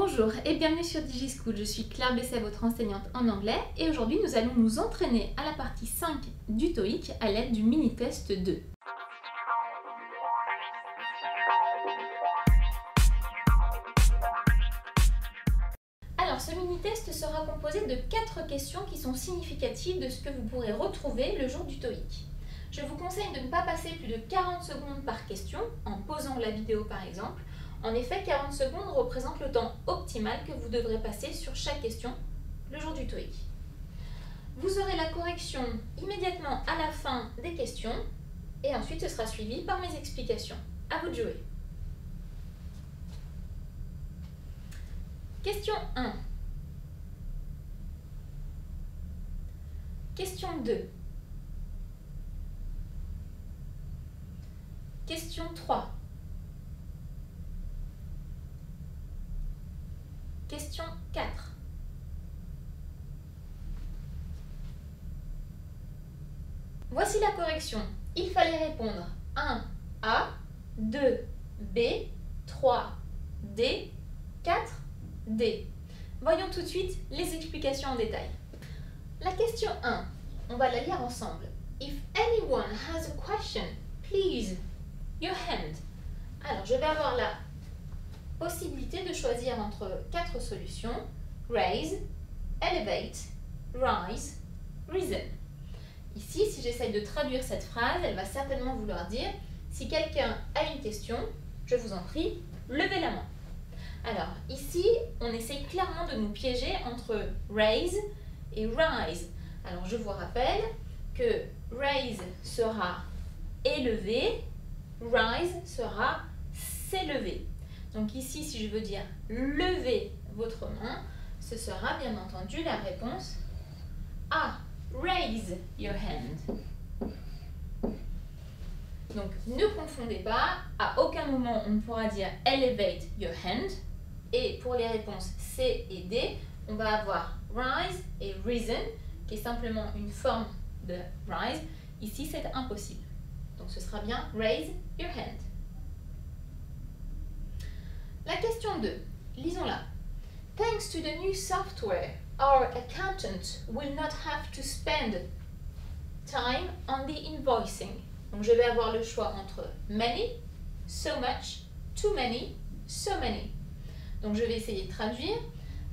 Bonjour et bienvenue sur DigiSchool, je suis Claire Besset, votre enseignante en anglais et aujourd'hui nous allons nous entraîner à la partie 5 du TOEIC à l'aide du mini-test 2. Alors ce mini-test sera composé de 4 questions qui sont significatives de ce que vous pourrez retrouver le jour du TOEIC. Je vous conseille de ne pas passer plus de 40 secondes par question, en pausant la vidéo par exemple. En effet, 40 secondes représente le temps optimal que vous devrez passer sur chaque question le jour du TOEIC. Vous aurez la correction immédiatement à la fin des questions et ensuite ce sera suivi par mes explications. À vous de jouer. Question 1. Question 2. Question 3. Question 4. Voici la correction. Il fallait répondre 1 A, 2 B, 3 D, 4 D. Voyons tout de suite les explications en détail. La question 1, on va la lire ensemble. If anyone has a question, please, your hand. Alors, je vais avoir la possibilité de choisir entre 4 solutions. Raise, elevate, rise, reason. Ici, si j'essaye de traduire cette phrase, elle va certainement vouloir dire si quelqu'un a une question, je vous en prie, levez la main. Alors, ici, on essaye clairement de nous piéger entre raise et rise. Alors, je vous rappelle que raise sera élever, rise sera s'élever. Donc ici, si je veux dire levez votre main, ce sera bien entendu la réponse A. Raise your hand. Donc ne confondez pas, à aucun moment on ne pourra dire elevate your hand. Et pour les réponses C et D, on va avoir rise et reason, qui est simplement une forme de rise. Ici, c'est impossible. Donc ce sera bien raise your hand. La question 2, lisons-la. Thanks to the new software, our accountant will not have to spend time on the invoicing. Donc je vais avoir le choix entre many, so much, too many, so many. Donc je vais essayer de traduire.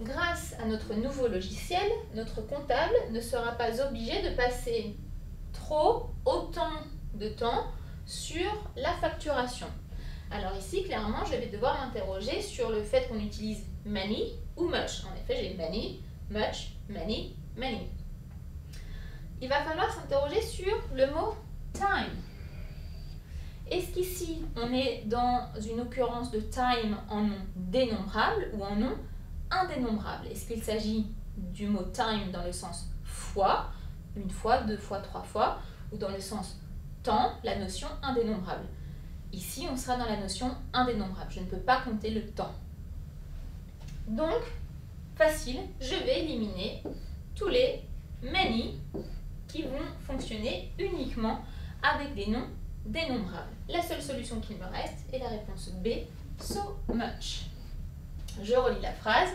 Grâce à notre nouveau logiciel, notre comptable ne sera pas obligé de passer autant de temps sur la facturation. Alors ici, clairement, je vais devoir m'interroger sur le fait qu'on utilise many ou much. En effet, j'ai many, much, many, many. Il va falloir s'interroger sur le mot time. Est-ce qu'ici, on est dans une occurrence de time en nom dénombrable ou en nom indénombrable? Est-ce qu'il s'agit du mot time dans le sens fois, une fois, deux fois, trois fois, ou dans le sens temps, la notion indénombrable? Ici, on sera dans la notion indénombrable. Je ne peux pas compter le temps. Donc, facile, je vais éliminer tous les many qui vont fonctionner uniquement avec des noms dénombrables. La seule solution qu'il me reste est la réponse B, so much. Je relis la phrase.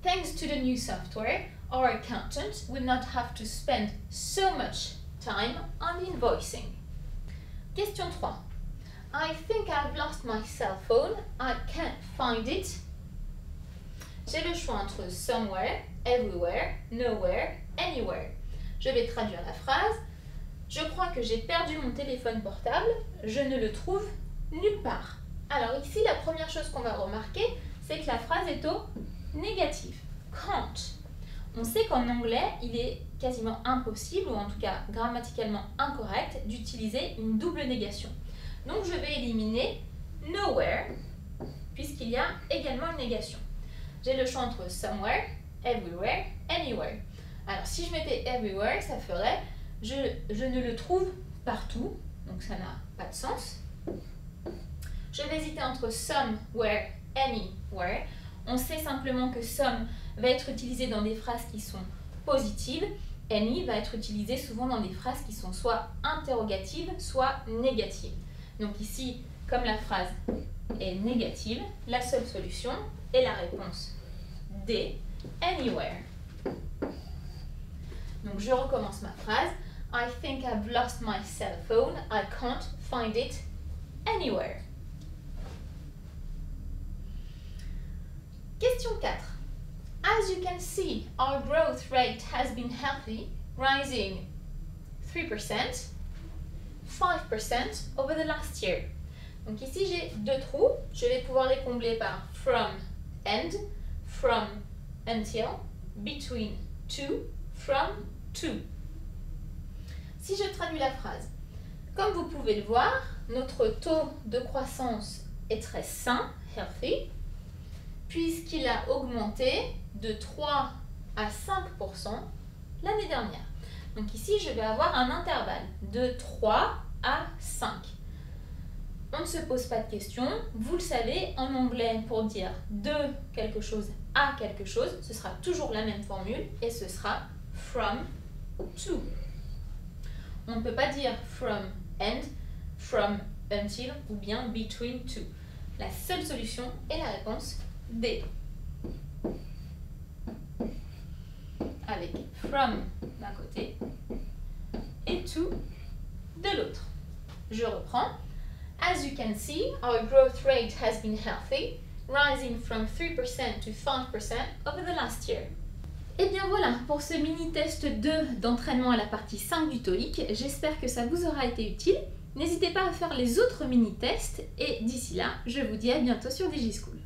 Thanks to the new software, our accountant will not have to spend so much time on invoicing. Question 3. I think I've lost my cell phone. I can't find it. J'ai le choix entre somewhere, everywhere, nowhere, anywhere. Je vais traduire la phrase. Je crois que j'ai perdu mon téléphone portable. Je ne le trouve nulle part. Alors ici, la première chose qu'on va remarquer, c'est que la phrase est au négatif. Can't. On sait qu'en anglais, il est quasiment impossible, ou en tout cas grammaticalement incorrect, d'utiliser une double négation. Donc je vais éliminer nowhere, puisqu'il y a également une négation. J'ai le choix entre somewhere, everywhere, anywhere. Alors si je mettais everywhere, ça ferait je ne le trouve partout, donc ça n'a pas de sens. Je vais hésiter entre somewhere, anywhere. On sait simplement que some va être utilisé dans des phrases qui sont positives. Any va être utilisé souvent dans des phrases qui sont soit interrogatives, soit négatives. Donc ici, comme la phrase est négative, la seule solution est la réponse D, anywhere. Donc je recommence ma phrase. I think I've lost my cell phone. I can't find it anywhere. Question 4. As you can see, our growth rate has been healthy, rising 3%, 5% over the last year. Donc ici j'ai deux trous, je vais pouvoir les combler par from and, from until, between to, from to. Si je traduis la phrase, comme vous pouvez le voir, notre taux de croissance est très sain, healthy, puisqu'il a augmenté de 3 à 5% l'année dernière. Donc ici, je vais avoir un intervalle de 3 à 5. On ne se pose pas de questions. Vous le savez, en anglais, pour dire de quelque chose à quelque chose, ce sera toujours la même formule et ce sera from to. On ne peut pas dire from and, from until ou bien between to. La seule solution est la réponse D. Avec from d'un côté et to de l'autre. Je reprends. As you can see, our growth rate has been healthy, rising from 3% to 5% over the last year. Et bien voilà pour ce mini-test 2 d'entraînement à la partie 5 du TOEIC. J'espère que ça vous aura été utile. N'hésitez pas à faire les autres mini-tests et d'ici là, je vous dis à bientôt sur DigiSchool.